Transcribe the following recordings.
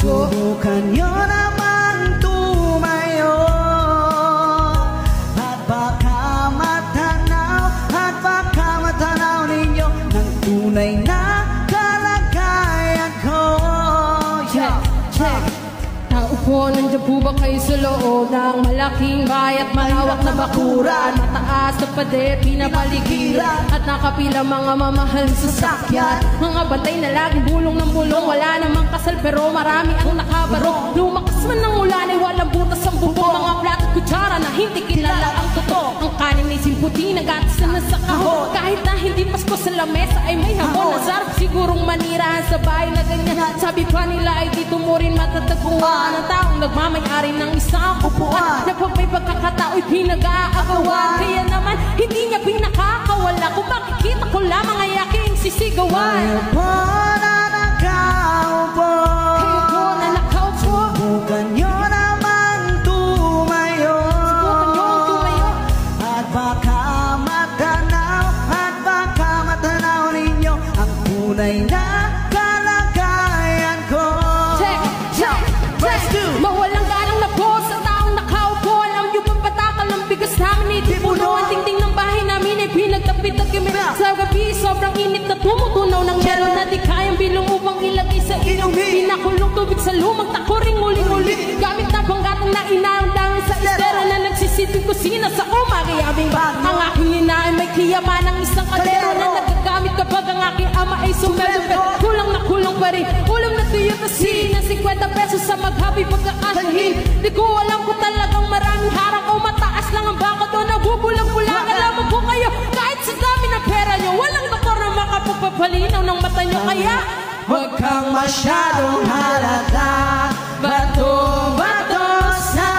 Subukan nyo namang tumayo at baka matanaw ninyo ng tunay na kalagayan ko. Check. Tao po, nandiyan po ba kayo sa loob ng malaking bahay at malawak na bakuran? Mataas na pader, pinapaligiran at nakapila mga mamahal sa sasakyan. Mga bantay na laging bulong ng bulong, wala namang kasal pero marami ang nakabarong. Lumakas man ng ulan ay walang butas ang bubong, mga plat at kutsara na hindi kilala ang totoo. Ang kanin ay simputi, nagatas na nasa kahon. Kahit na hindi Pasko sa lamesa ay may hamon. Nasarap sigurong manirahan sa bahay na ganyan. Sabi pa nila ay dito mo rin matatagpuan ng taong nagmamayari ng isang upuan na pag may pagkakatao'y pinag-aagawan. Kaya naman hindi niya pinakakawala kung makikita ko lamang ay aking sisigawan. Kayo po na nakaupo, subukan nyo naman tumayo at baka matanaw ninyo ang tunay na kalagayan ko. Mawalang ganang na po sa taong nakaupo. Alam nyo bang patakal ng bigas namin itipuno? Ang tingting ng bahay namin ay pinagtapit at kami sa gabi. Sobrang init na tumutunaw ng meron na di kayang bilong upang ilagay sa inumin. Pinakulong tubig sa lumang takuring muling-muli. Gamit na banggatang na inaundang sa istero na nagsisitong kusina sa umagayabing bag. Ang aking ina ay may kiyaman ng isang kalero na nagagamit kapag ang aking ama ay sumelupet. Kulang na kulang pa rin ulam na tuyo kasi na 50 pesos sa maghabi pagkakasahin. Di ko alam kung talagang maraming harang o mataas lang ang baka doon nabubulang-bulang. Alam mo po kayo, kahit sa dami ng pera nyo, walang doktor na makapagpapalinaw ng mata nyo. Kaya huwag kang masyadong halata. Bato-bato sa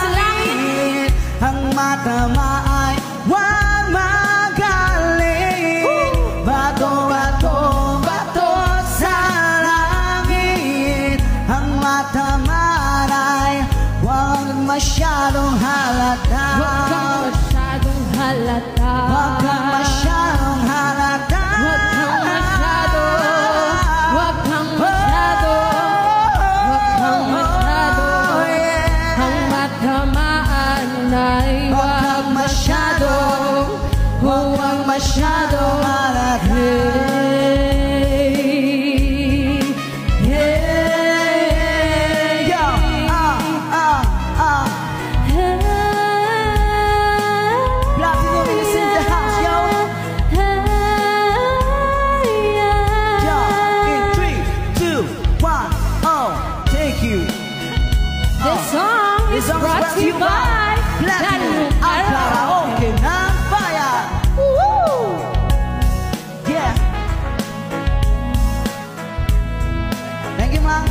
langit. Ang mata ay huwag magaling. Bato-bato sa langit. Ang mata ay huwag masyadong halata. huwag kang masyadong halata. Huwag kang masyadong halata. Huwag kang masyado. Huwag kang masyado. Huwag kang masyado. Ang matamaan ay huwag masyado. Huwag masyadong halata. This song is brought to you by Platinum Karaoke ng Bayan. Yeah. Thank you, ma.